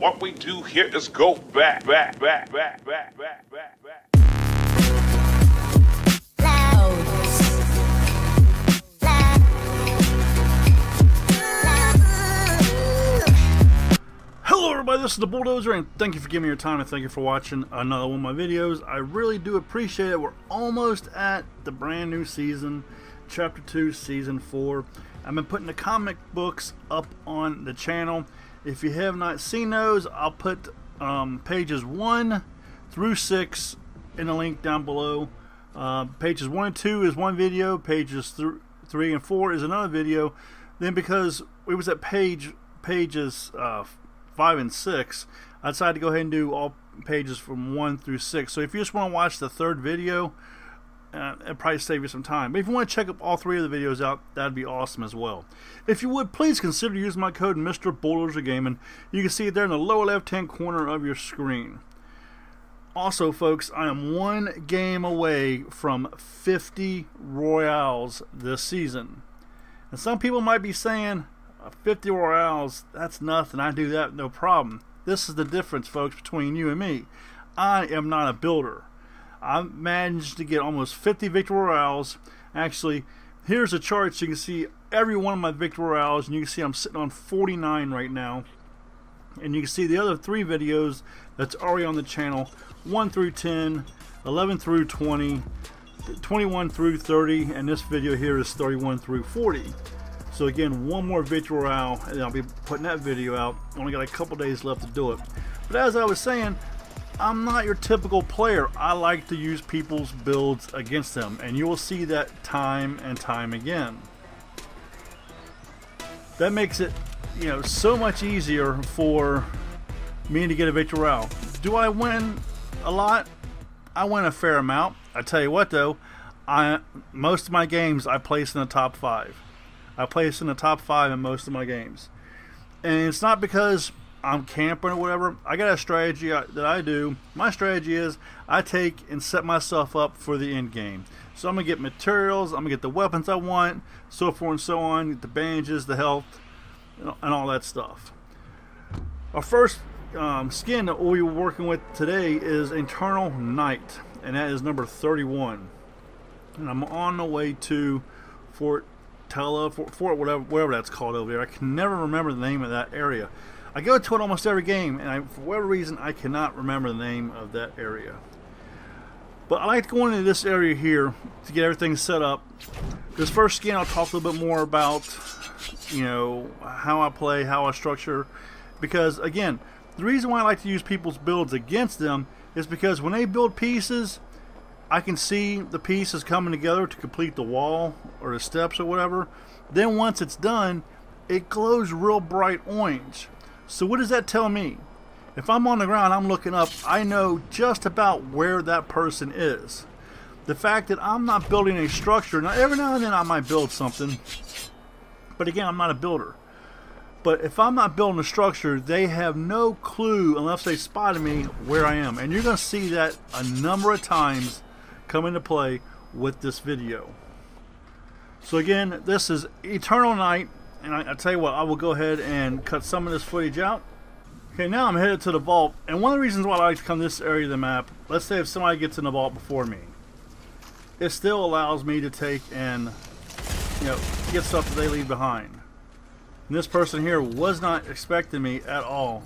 What we do here is go back. Hello everybody, this is the Bulldozer, and thank you for giving me your time, and thank you for watching another one of my videos. I really do appreciate it. We're almost at the brand new season, Chapter 2, Season 4. I've been putting the comic books up on the channel. If you have not seen those, I'll put pages 1 through 6 in the link down below. Pages 1 and 2 is one video, pages 3 and 4 is another video. Then because we was at pages 5 and 6, I decided to go ahead and do all pages from 1 through 6. So if you just want to watch the third video, it'll probably save you some time. But if you want to check up all 3 of the videos out, that'd be awesome as well. If you would, please consider using my code MrBulldozeRGamN. You can see it there in the lower left-hand corner of your screen. Also, folks, I am one game away from 50 Royales this season. And some people might be saying, 50 Royales, that's nothing. I do that no problem. This is the difference, folks, between you and me. I am not a builder. I managed to get almost 50 Victory Royales. Actually, here's a chart so you can see every one of my Victory Royales, and you can see I'm sitting on 49 right now. And you can see the other 3 videos that's already on the channel, 1 through 10, 11 through 20, 21 through 30, and this video here is 31 through 40. So again, one more Victory Royale, and I'll be putting that video out. Only got a couple days left to do it. But as I was saying, I'm not your typical player. I like to use people's builds against them, and you will see that time and time again. That makes it, you know, so much easier for me to get a Victory Royale. Do I win a lot? I win a fair amount. I tell you what though, most of my games I place in the top 5. I place in the top 5 in most of my games. And it's not because I'm camping or whatever. I got a strategy that I do. My strategy is I take and set myself up for the end game. So I'm going to get materials, I'm going to get the weapons I want, so forth and so on, get the bandages, the health, and all that stuff. Our first skin that we'll be working with today is Eternal Night, and that is number 31. And I'm on the way to Fort whatever that's called over there. I can never remember the name of that area. I go to it almost every game, and for whatever reason I cannot remember the name of that area. But I like to go into this area here to get everything set up. This first skin I'll talk a little bit more about, you know, how I play, how I structure, because again, the reason why I like to use people's builds against them is because when they build pieces, I can see the pieces coming together to complete the wall or the steps or whatever. Then once it's done, it glows real bright orange. So what does that tell me? If I'm on the ground, I'm looking up, I know just about where that person is. The fact that I'm not building a structure, now every now and then I might build something, but again, I'm not a builder. But if I'm not building a structure, they have no clue unless they spotted me where I am. And you're going to see that a number of times come into play with this video. So again, this is Eternal Night, and I tell you what, I will go ahead and cut some of this footage out. Okay, now I'm headed to the vault, and one of the reasons why I like to come to this area of the map, let's say if somebody gets in the vault before me, it still allows me to take and, you know, get stuff that they leave behind. And this person here was not expecting me at all.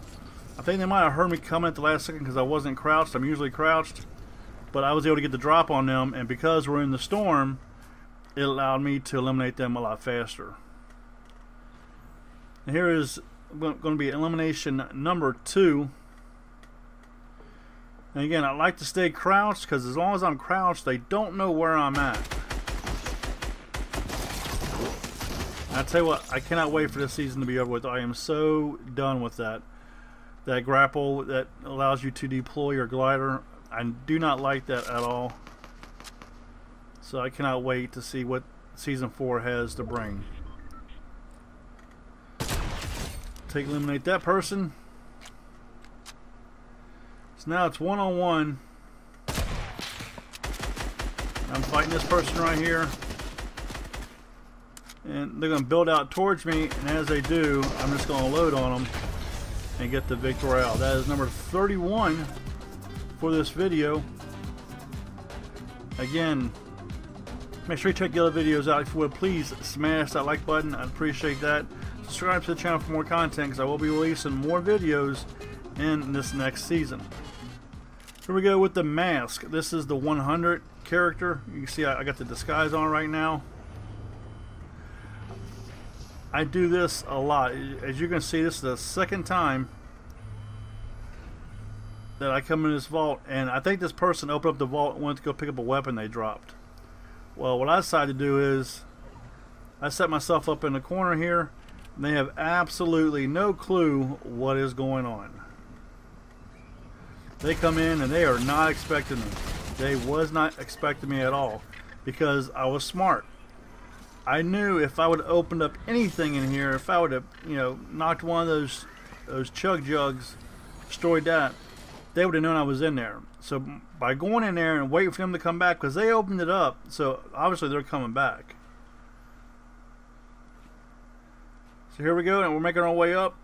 I think they might have heard me coming at the last second because I wasn't crouched. I'm usually crouched. But I was able to get the drop on them, and because we're in the storm, it allowed me to eliminate them a lot faster. And here is going to be elimination number 2. And again, I like to stay crouched because as long as I'm crouched, they don't know where I'm at. And I tell you what, I cannot wait for this season to be over with. I am so done with that. That grapple that allows you to deploy your glider. I do not like that at all. So I cannot wait to see what Season 4 has to bring. Eliminate that person. So now it's one-on-one. I'm fighting this person right here. And they're going to build out towards me, and as they do, I'm just going to load on them. and get the victory out. That is number 31 for this video. Again, make sure you check the other videos out. If you would, please smash that like button. I'd appreciate that. Subscribe to the channel for more content, because I will be releasing more videos in this next season. Here we go with the mask. This is the 100 character. You can see I got the disguise on right now. I do this a lot. As you can see, this is the second time that I come in this vault, and I think this person opened up the vault and went to go pick up a weapon they dropped. Well, what I decided to do is I set myself up in the corner here, and they have absolutely no clue what is going on. They come in and they are not expecting me. They was not expecting me at all, because I was smart. I knew if I would have opened up anything in here, if I would have, knocked one of those chug jugs, destroyed that, they would have known I was in there. So by going in there and waiting for them to come back, because they opened it up, so obviously they're coming back. So here we go, and we're making our way up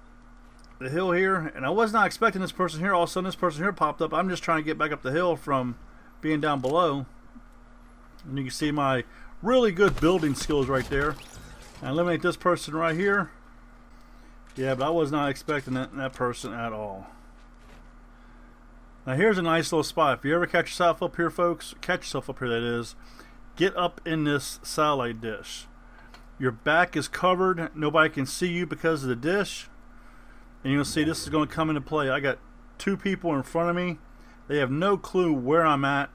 the hill here, and I was not expecting this person here. All of a sudden this person here popped up. I'm just trying to get back up the hill from being down below, and you can see my really good building skills right there. I eliminate this person right here. Yeah, but I was not expecting that person at all. Now here's a nice little spot. If you ever catch yourself up here, folks, catch yourself up here, that is, get up in this satellite dish. Your back is covered. Nobody can see you because of the dish. And you'll see this is going to come into play. I got two people in front of me. They have no clue where I'm at.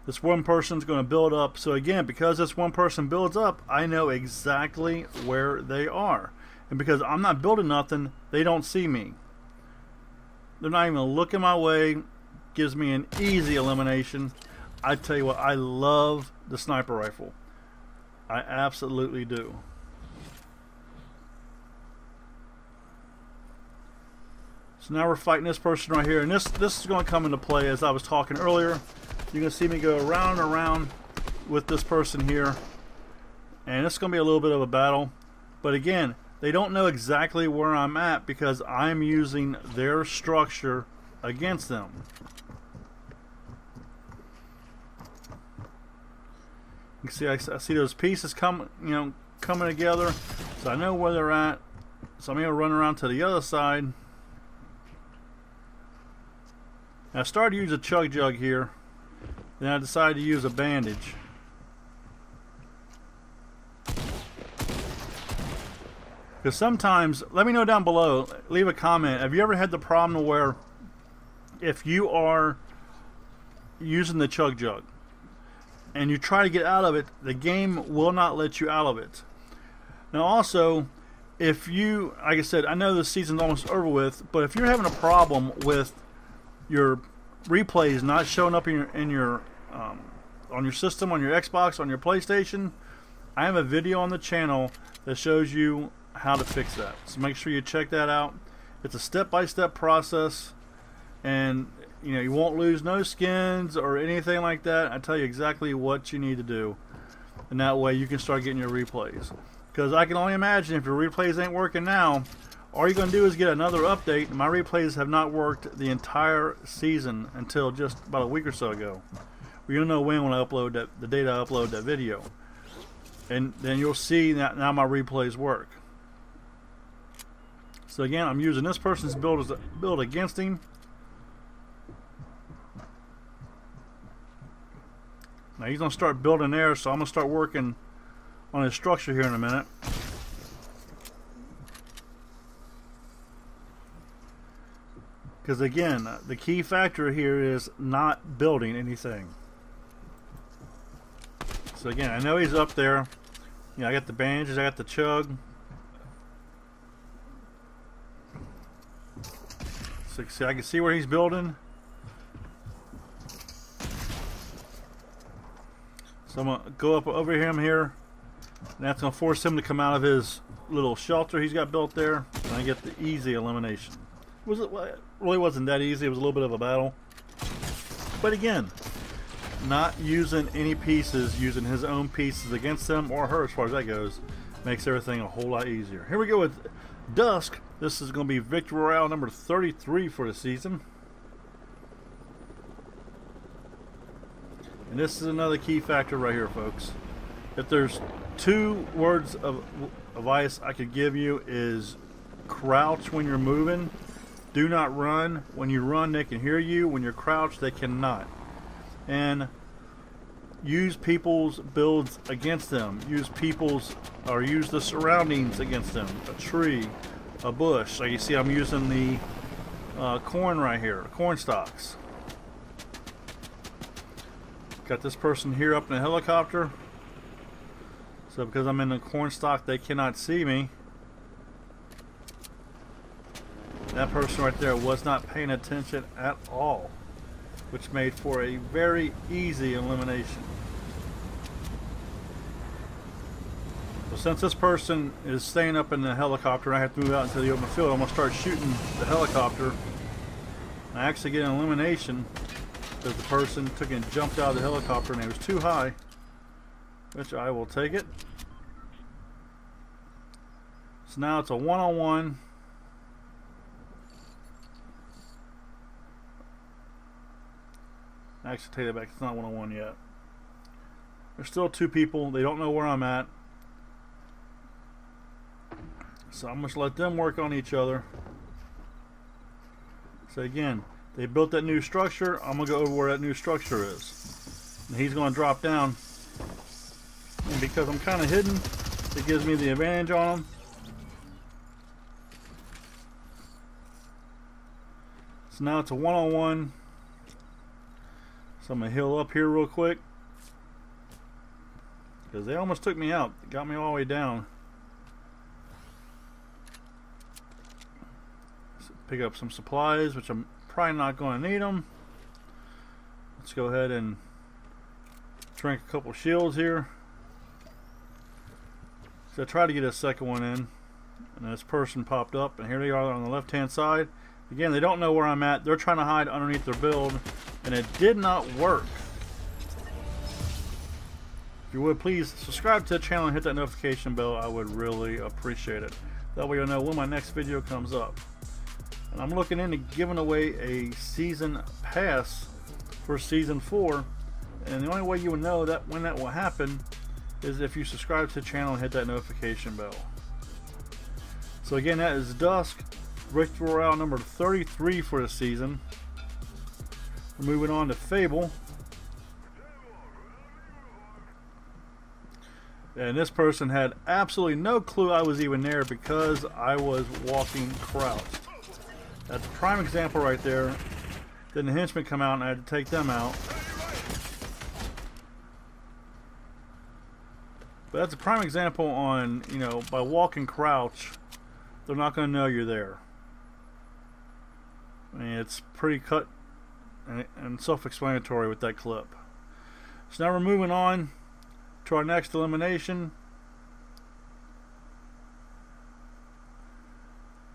This one person's going to build up. So again, because this one person builds up, I know exactly where they are. And because I'm not building nothing, they don't see me. They're not even looking my way. Gives me an easy elimination. I tell you what, I love the sniper rifle. I absolutely do. So now we're fighting this person right here, and this is going to come into play. As I was talking earlier, you're going to see me go around and around with this person here, and it's going to be a little bit of a battle. But again, they don't know exactly where I'm at because I'm using their structure against them. You can see I see those pieces coming together, so I know where they're at. So I'm going to run around to the other side. I started to use a chug jug here, then I decided to use a bandage. Because sometimes, let me know down below, leave a comment, have you ever had the problem where if you are using the chug jug and you try to get out of it, the game will not let you out of it? Now also, if you, like I said, I know this season's almost over with, but if you're having a problem with your replays not showing up in your on your system, on your Xbox, on your PlayStation, I have a video on the channel that shows you how to fix that. So make sure you check that out. It's a step-by-step process, and you won't lose no skins or anything like that. I tell you exactly what you need to do, and that way you can start getting your replays. Because I can only imagine if your replays ain't working now, all you're going to do is get another update. My replays have not worked the entire season until just about a week or so ago. Well, you'll know when I upload that, the date I upload that video, and then you'll see that now my replays work. So again, I'm using this person's build against him. Now he's going to start building there, so I'm going to start working on his structure here in a minute. Because again, the key factor here is not building anything. So again, I know he's up there. I got the bandages, I got the chug. So see, I can see where he's building. So I'm going to go up over him here. And that's going to force him to come out of his little shelter he's got built there. And I get the easy elimination. It really wasn't that easy. It was a little bit of a battle. But again, not using any pieces, using his own pieces against them or her as far as that goes, makes everything a whole lot easier. Here we go with Dusk. This is going to be Victory Royale number 33 for the season. And this is another key factor right here, folks. If there's two words of advice I could give you is crouch when you're moving. Do not run. When you run, they can hear you. When you're crouched, they cannot. And use people's builds against them. Use the surroundings against them. A tree, a bush. Like you see, I'm using the corn right here, corn stalks. Got this person here up in a helicopter. So because I'm in the corn stalk, they cannot see me. That person right there was not paying attention at all, which made for a very easy elimination. So since this person is staying up in the helicopter and I have to move out into the open field, I'm going to start shooting the helicopter. I actually get an elimination because the person took and jumped out of the helicopter and it was too high, which I will take it. So now it's a one-on-one. Actually, take that back. It's not one-on-one yet. There's still two people. They don't know where I'm at. So I'm going to let them work on each other. So again, they built that new structure. I'm going to go over where that new structure is. And he's going to drop down. And because I'm kind of hidden, it gives me the advantage on him. So now it's a one-on-one. So I'm going to heal up here real quick. Because they almost took me out. They got me all the way down. So pick up some supplies, which I'm probably not going to need them. Let's go ahead and drink a couple shields here. So I tried to get a second one in. And this person popped up. And here they are on the left-hand side. Again, they don't know where I'm at. They're trying to hide underneath their build. And it did not work. If you would, please subscribe to the channel and hit that notification bell. I would really appreciate it. That way you'll know when my next video comes up. And I'm looking into giving away a season pass for season 4. And the only way you will know that when that will happen is if you subscribe to the channel and hit that notification bell. So again, that is Dusk, Victory Royale number 33 for the season. We're moving on to Fable. And this person had absolutely no clue I was even there because I was walking crouched. That's a prime example right there. Then the henchmen come out and I had to take them out. But that's a prime example on, you know, by walking crouch, they're not going to know you're there. I mean, it's pretty cut and self-explanatory with that clip. So now we're moving on to our next elimination.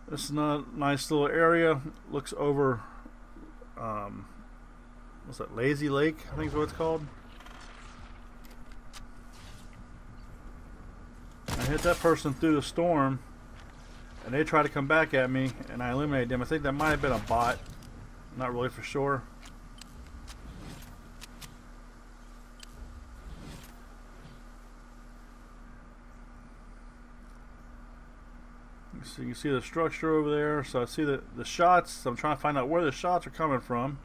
This is a nice little area. Looks over what's that, Lazy Lake, I think is what it's called. I hit that person through the storm and they try to come back at me and I eliminated them. I think that might have been a bot. Not really for sure. So you can see the structure over there. So I see the shots. So I'm trying to find out where the shots are coming from.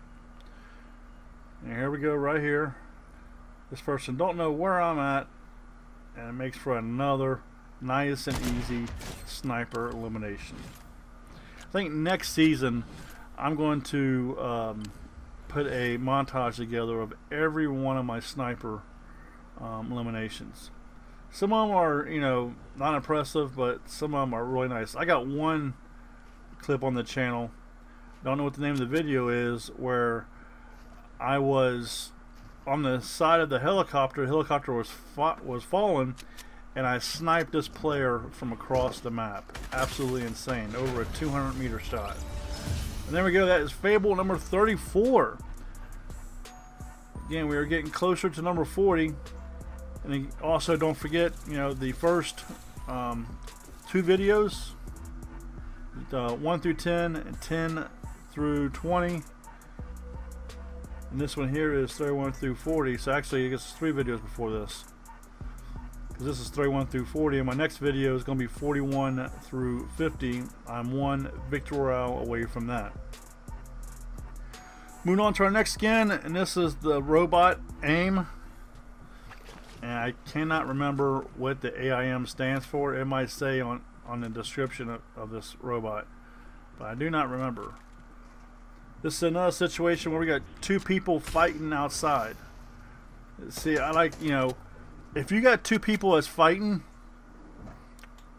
And here we go right here. This person don't know where I'm at. And it makes for another nice and easy sniper elimination. I think next season I'm going to put a montage together of every one of my sniper eliminations. Some of them are, you know, not impressive, but some of them are really nice. I got one clip on the channel, don't know what the name of the video is, where I was on the side of the helicopter. The helicopter was falling, and I sniped this player from across the map. Absolutely insane. Over a 200-meter shot. And there we go. That is Fable number 34. Again, we are getting closer to number 40. And also don't forget, you know, the first 2 videos 1 through 10 and 10 through 20. And this one here is 31 through 40. So actually, I guess it's 3 videos before this. Because this is 31 through 40, and my next video is going to be 41 through 50. I'm 1 victory royale away from that. Moving on to our next skin, and this is the robot AIM. And I cannot remember what the AIM stands for. It might say on the description of this robot, but I do not remember. This is another situation where we got 2 people fighting outside. See, I like, you know, if you got 2 people that's fighting,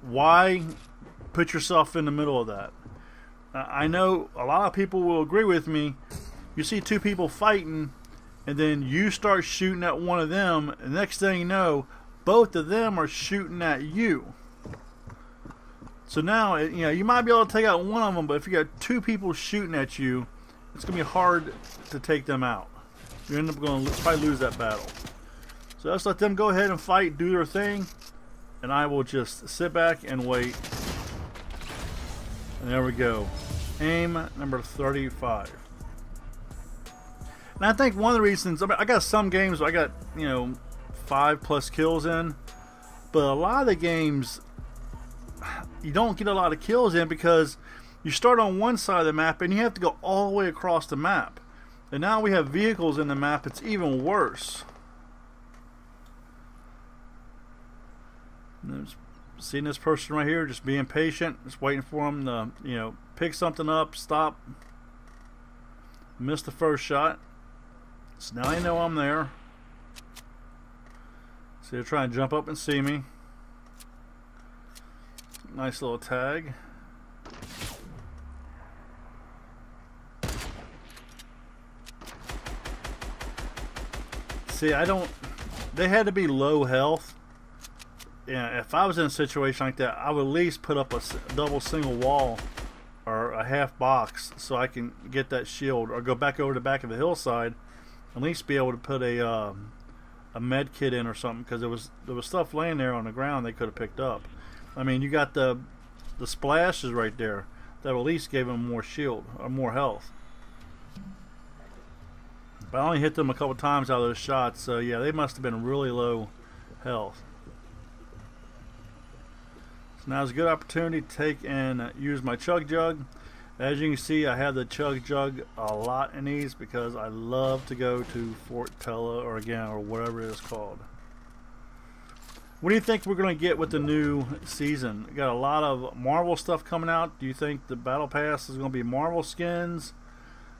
why put yourself in the middle of that? I know a lot of people will agree with me. You see 2 people fighting, and then you start shooting at one of them, and the next thing you know, both of them are shooting at you. So now, you know, you might be able to take out one of them, but if you got 2 people shooting at you, it's going to be hard to take them out. You end up going to probably lose that battle. So let's let them go ahead and fight, do their thing, and I will just sit back and wait. And there we go. AIM number 35. And I think one of the reasons, I mean, I got some games where I got, you know, 5+ kills in, but a lot of the games you don't get a lot of kills in because you start on one side of the map and you have to go all the way across the map. And now we have vehicles in the map, it's even worse. Seeing this person right here, just being patient, just waiting for him to, you know, pick something up, stop. Missed the first shot. So now they know I'm there. So they're trying to jump up and see me. Nice little tag. See, they had to be low health. Yeah, if I was in a situation like that, I would at least put up a double single wall or a half box so I can get that shield, or go back over the back of the hillside, at least be able to put a med kit in or something, because there was stuff laying there on the ground they could have picked up. I mean, you got the splashes right there that at least gave them more shield or more health. But I only hit them a couple times out of those shots, so yeah, they must have been really low health. So now is a good opportunity to take and use my chug jug. As you can see, I have the chug jug a lot in these because I love to go to Fort Tella or whatever it is called. What do you think we're going to get with the new season? We got a lot of Marvel stuff coming out. Do you think the Battle Pass is going to be Marvel skins?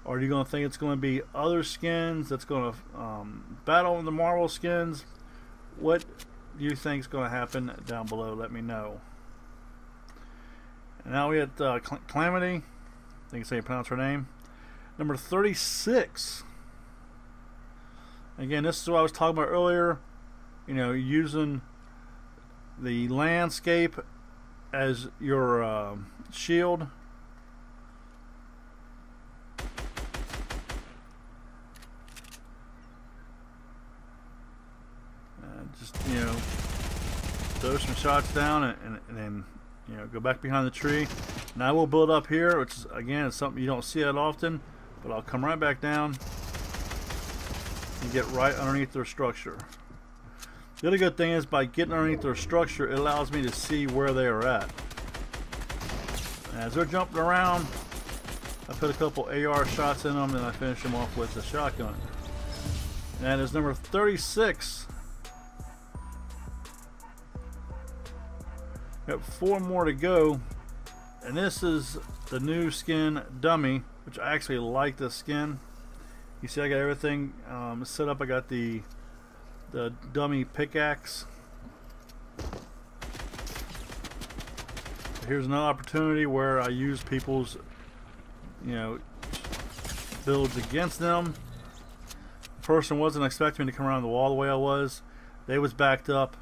Or are you going to think it's going to be other skins that's going to battle the Marvel skins? What do you think is going to happen down below? Let me know. And now we have Calamity. I think it's how you pronounce her name. Number 36. Again, this is what I was talking about earlier. You know, using the landscape as your shield. Just, you know, throw some shots down and then, you know, go back behind the tree. Now we'll build up here, which is, again, is something you don't see that often, but I'll come right back down and get right underneath their structure. The other good thing is, by getting underneath their structure, it allows me to see where they are at. As they're jumping around, I put a couple AR shots in them, and I finish them off with the shotgun. And that is number 36. Got 4 more to go, and this is the new skin dummy, which I actually like this skin. You see, I got everything set up. I got the dummy pickaxe. Here's another opportunity where I use people's, you know, builds against them. The person wasn't expecting me to come around the wall the way I was. They was backed up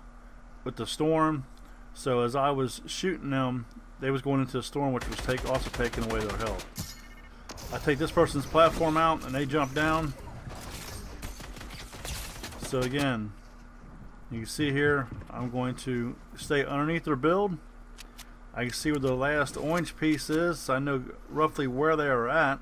with the storm. So as I was shooting them, they was going into the storm, which was also taking away their health. I take this person's platform out, and they jump down. So again, you can see here, I'm going to stay underneath their build. I can see where the last orange piece is, so I know roughly where they are at.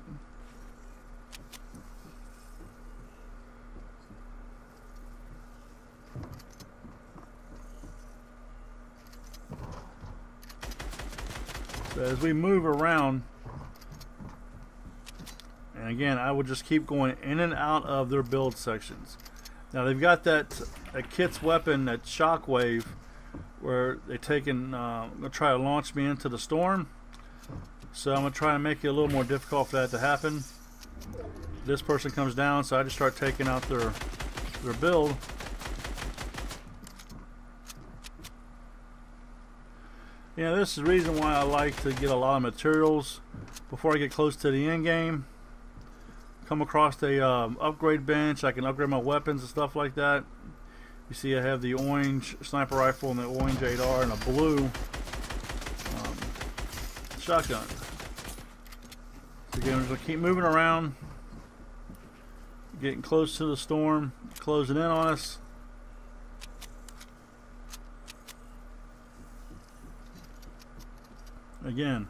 So as we move around, and again, I would just keep going in and out of their build sections. Now they've got that kit's weapon, that shockwave, where they take and gonna try to launch me into the storm. So I'm gonna try to make it a little more difficult for that to happen. This person comes down, so I just start taking out their build. You know, this is the reason why I like to get a lot of materials before I get close to the end game. Come across a upgrade bench, I can upgrade my weapons and stuff like that. You see I have the orange sniper rifle and the orange 8R and a blue shotgun. So again, we're going to keep moving around, getting close to the storm, closing in on us. Again,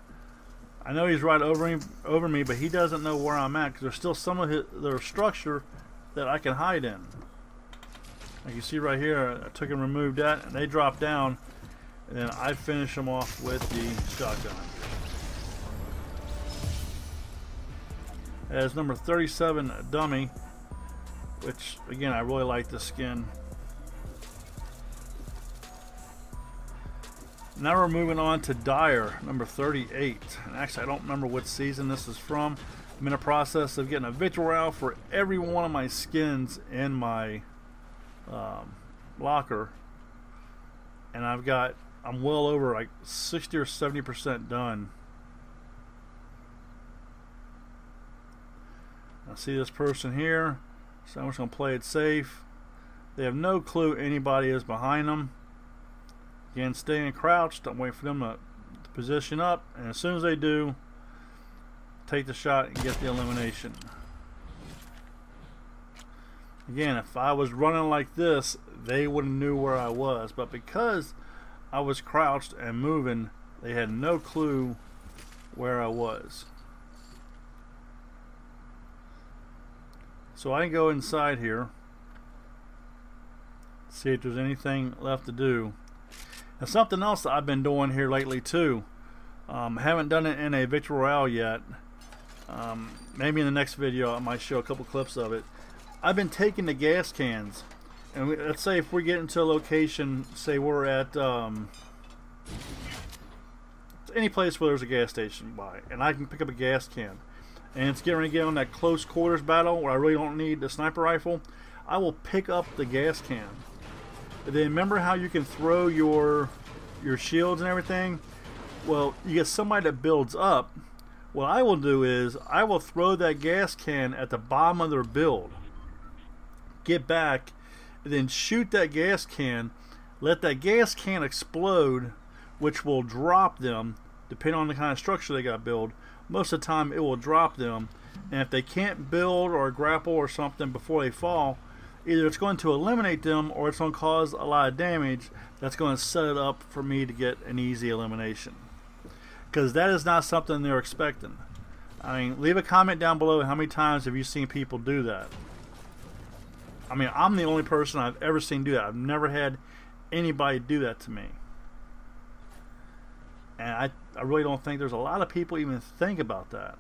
I know he's right over me, but he doesn't know where I'm at because there's still some of their structure that I can hide in. Like you see right here, I took and removed that, and they drop down, and then I finish them off with the shotgun. As number 37 dummy, which again I really like the skin. Now we're moving on to Dyer, number 38. And actually, I don't remember what season this is from. I'm in the process of getting a victory royale for every one of my skins in my locker. And I'm well over like 60 or 70% done. I see this person here, so I'm just going to play it safe. They have no clue anybody is behind them. Again, staying crouched, I'm waiting for them to position up, and as soon as they do, take the shot and get the elimination. Again, if I was running like this, they wouldn't knew where I was, but because I was crouched and moving, they had no clue where I was. So I can go inside here, see if there's anything left to do. And something else that I've been doing here lately too, haven't done it in a victory royale yet. Maybe in the next video I might show a couple clips of it. I've been taking the gas cans, and let's say if we get into a location, say we're at any place where there's a gas station by, and I can pick up a gas can, and it's getting ready to get on that close quarters battle where I really don't need the sniper rifle, I will pick up the gas can. Then remember how you can throw your shields and everything? Well, you get somebody that builds up. What I will do is I will throw that gas can at the bottom of their build, get back, and then shoot that gas can, let that gas can explode, which will drop them depending on the kind of structure they got built. Most of the time it will drop them, and if they can't build or grapple or something before they fall, either it's going to eliminate them or it's going to cause a lot of damage. That's going to set it up for me to get an easy elimination, because that is not something they're expecting. I mean, leave a comment down below, how many times have you seen people do that? I mean, I'm the only person I've ever seen do that. I've never had anybody do that to me, and I really don't think there's a lot of people even think about that.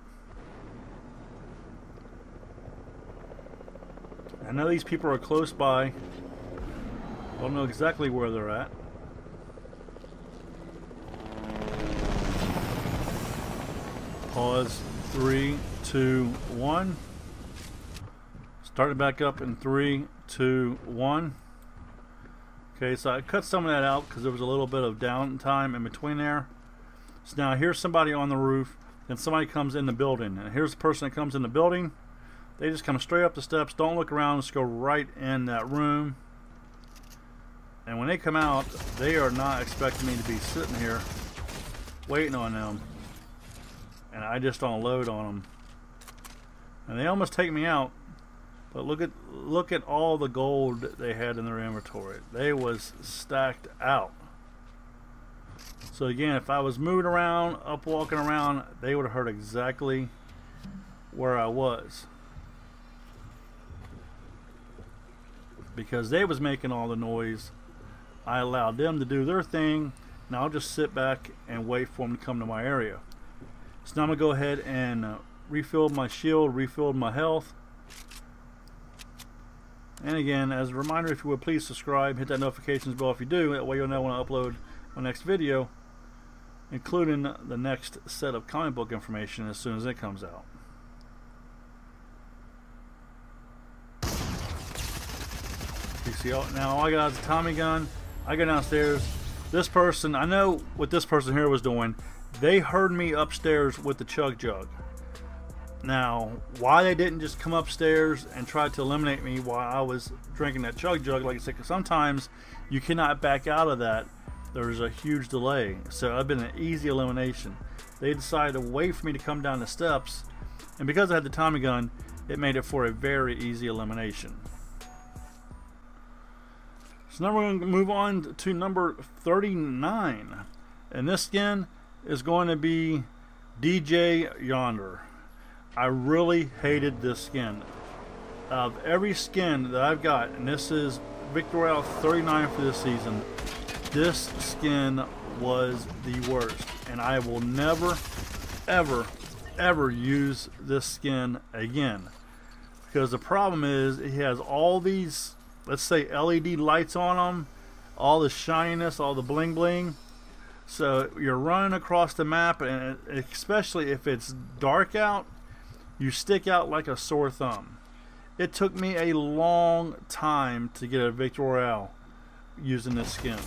I know these people are close by. Don't know exactly where they're at. Pause. 3, 2, 1. Start it back up in 3, 2, 1. Okay, so I cut some of that out because there was a little bit of downtime in between there. So now here's somebody on the roof, then somebody comes in the building, and here's the person that comes in the building. They just come straight up the steps, don't look around, just go right in that room. And when they come out, they are not expecting me to be sitting here waiting on them. And I just unload on them. And they almost take me out, but look at all the gold they had in their inventory. They was stacked out. So again, if I was moving around, up walking around, they would have heard exactly where I was. Because they was making all the noise, I allowed them to do their thing. Now I'll just sit back and wait for them to come to my area. So now I'm going to go ahead and refill my shield, refill my health. And again, as a reminder, if you would please subscribe, hit that notifications bell if you do. That way you'll know when I upload my next video, including the next set of comic book information as soon as it comes out. You see, now all I got is a Tommy gun. I go downstairs. This person, I know what this person here was doing. They heard me upstairs with the chug jug. Now, why they didn't just come upstairs and try to eliminate me while I was drinking that chug jug, like I said, because sometimes you cannot back out of that. There's a huge delay. So I've been an easy elimination. They decided to wait for me to come down the steps, and because I had the Tommy gun, it made it for a very easy elimination. So now we're going to move on to number 39, and this skin is going to be DJ Yonder. I really hated this skin. Of every skin that I've got, and this is Victory Royale 39 for this season, this skin was the worst, and I will never, ever use this skin again. Because the problem is, it has all these, let's say, LED lights on them, all the shininess, all the bling bling. So you're running across the map, and especially if it's dark out, you stick out like a sore thumb. It took me a long time to get a Victory Royale using this skin.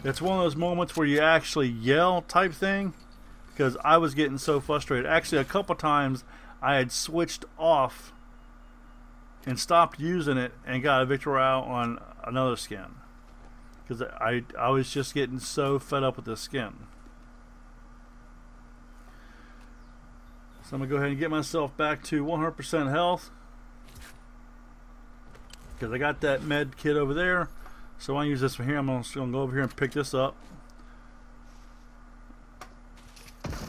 It's one of those moments where you actually yell type thing, because I was getting so frustrated. Actually, a couple times I had switched off and stopped using it and got a Victory Royale on another skin, because I was just getting so fed up with this skin. So I'm going to go ahead and get myself back to 100% health, because I got that med kit over there. So I use this one here. I'm just going to go over here and pick this up.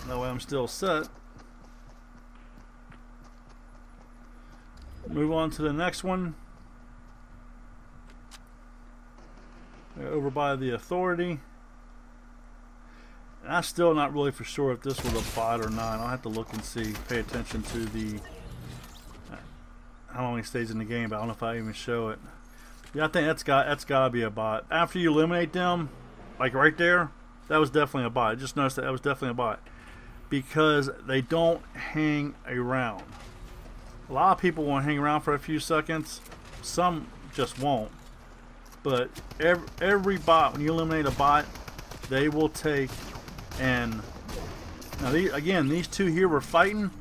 That way I'm still set. Move on to the next one. Over by the Authority. And I'm still not really for sure if this was a bot or not. I'll have to look and see. Pay attention to the how long he stays in the game, but I don't know if I even show it. Yeah, I think that's got to be a bot. After you eliminate them, like right there, that was definitely a bot. I just noticed that was definitely a bot, because they don't hang around. A lot of people won't hang around for a few seconds. Some just won't. But every bot, when you eliminate a bot, they will take. And now these two here were fighting.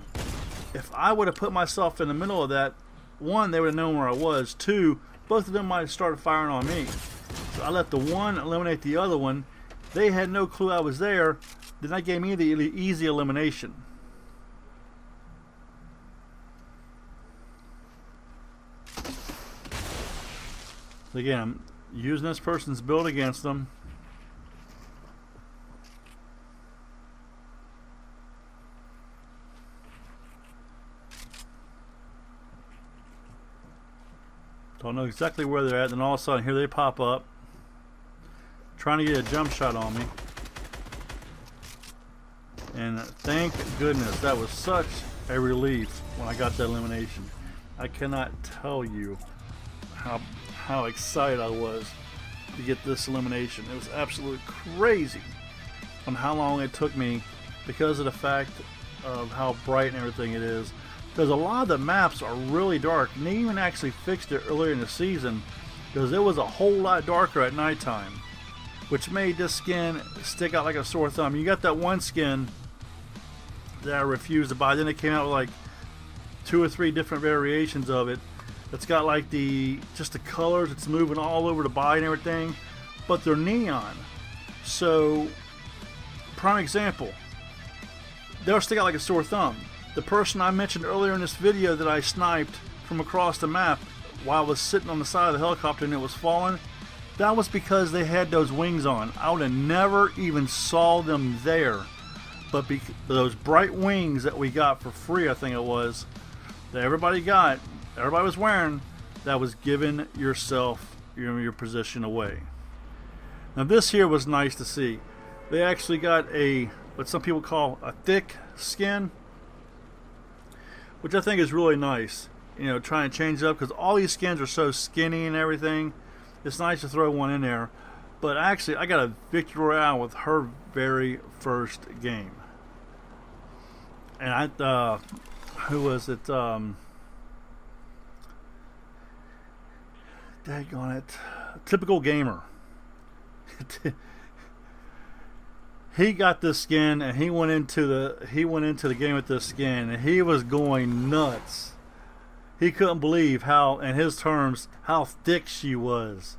If I would have put myself in the middle of that, one, they would have known where I was. Two, both of them might have started firing on me. So I let the one eliminate the other one. They had no clue I was there. Then that gave me the easy elimination. So again, I'm using this person's build against them. Don't know exactly where they're at, then all of a sudden here they pop up, trying to get a jump shot on me. And thank goodness, that was such a relief when I got that elimination. I cannot tell you how excited I was to get this elimination. It was absolutely crazy on how long it took me, because of the fact of how bright and everything it is. Because a lot of the maps are really dark, and they even actually fixed it earlier in the season, because it was a whole lot darker at nighttime, which made this skin stick out like a sore thumb. You got that one skin that I refused to buy. Then it came out with like 2 or 3 different variations of it. It's got like just the colors. It's moving all over the body and everything, but they're neon. So, prime example, they'll stick out like a sore thumb. The person I mentioned earlier in this video that I sniped from across the map while I was sitting on the side of the helicopter and it was falling, That was because they had those wings on. I would have never even saw them there. But those bright wings that we got for free, I think it was, that everybody was wearing, that was giving yourself your position away. Now this here was nice to see. They actually got what some people call a thick skin, which I think is really nice. You know, try and change it up, because all these skins are so skinny and everything. It's nice to throw one in there. But actually, I got a victory royale with her very first game. And who was it? Daggone it. Typical Gamer. He got this skin, and he went into the game with this skin, and he was going nuts. He couldn't believe how, in his terms, how thick she was.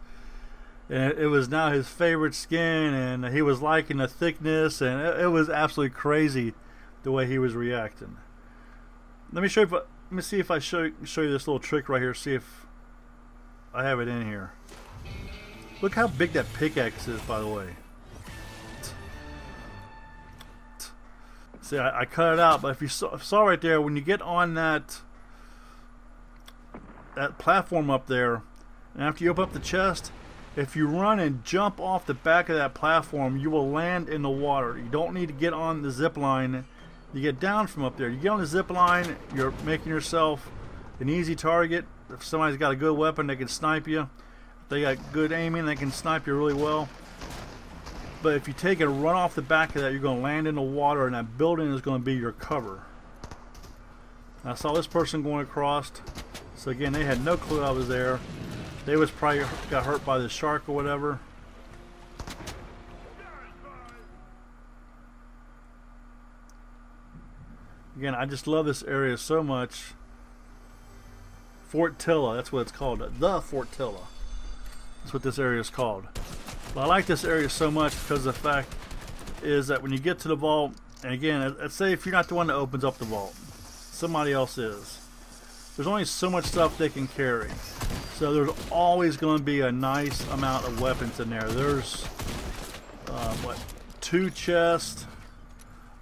And it was now his favorite skin, and he was liking the thickness, and it was absolutely crazy the way he was reacting. Let me see if I show you this little trick right here. See if I have it in here. Look how big that pickaxe is, by the way. See, I cut it out, but if you saw right there, when you get on that platform up there, and after you open up the chest, if you run and jump off the back of that platform, you will land in the water. You don't need to get on the zip line. You get down from up there. You get on the zip line, you're making yourself an easy target. If somebody's got a good weapon, they can snipe you. If they got good aiming, they can snipe you really well. But if you take it and run off the back of that, you're going to land in the water, and that building is going to be your cover. I saw this person going across. So again, they had no clue I was there. They was probably got hurt by the shark or whatever. Again, I just love this area so much. Fortilla, that's what it's called. The Fortilla. That's what this area is called. But I like this area so much because the fact is that when you get to the vault, and again, let's say if you're not the one that opens up the vault, somebody else is. There's only so much stuff they can carry. So there's always going to be a nice amount of weapons in there. There's, 2 chests,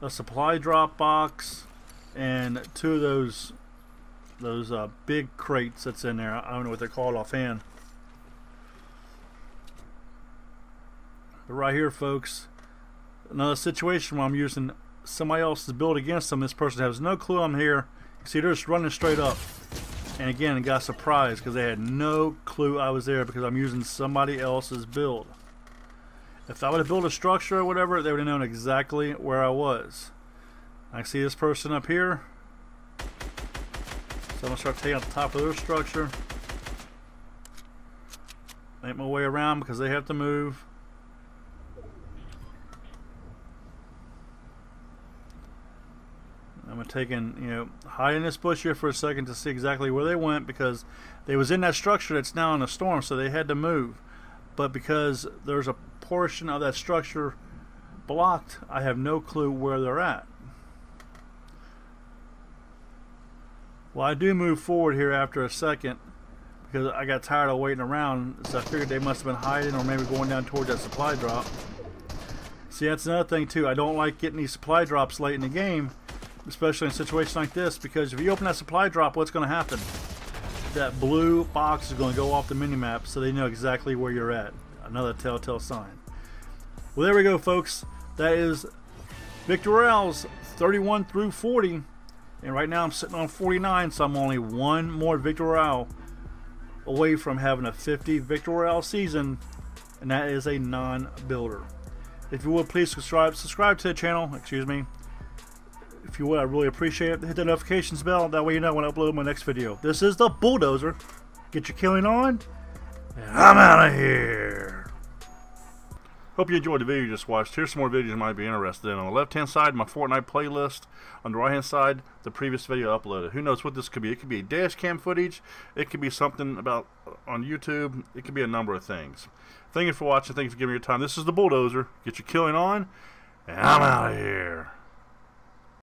a supply drop box, and 2 of those big crates that's in there. I don't know what they're called offhand. But right here, folks, another situation where I'm using somebody else's build against them. This person has no clue I'm here. See, they're just running straight up. And again, it got surprised because they had no clue I was there because I'm using somebody else's build. If I would have built a structure or whatever, they would have known exactly where I was. I see this person up here. So I'm going to start taking out the top of their structure. Make my way around because they have to move. I'm taking, hiding this bush here for a second to see exactly where they went because they was in that structure that's now in a storm, so they had to move. But because there's a portion of that structure blocked, I have no clue where they're at. Well, I do move forward here after a second because I got tired of waiting around, so I figured they must have been hiding or maybe going down towards that supply drop. See, that's another thing too. I don't like getting these supply drops late in the game, especially in a situation like this, because if you open that supply drop, what's going to happen? That blue box is going to go off the minimap, so they know exactly where you're at. Another telltale sign. Well, there we go, folks. That is Victory Royales 31 through 40, and right now I'm sitting on 49, so I'm only one more Victory Royale away from having a 50 Victory Royale season, and that is a non-builder. If you would, please subscribe to the channel, excuse me. If you would, I'd really appreciate it. Hit the notifications bell, that way you know when I upload my next video. This is the Bulldozer. Get your killing on, and I'm out of here. Hope you enjoyed the video you just watched. Here's some more videos you might be interested in. On the left hand side, my Fortnite playlist. On the right hand side, the previous video uploaded. Who knows what this could be? It could be dash cam footage. It could be something about on YouTube. It could be a number of things. Thank you for watching. Thank you for giving me your time. This is the Bulldozer. Get your killing on, and I'm out of here.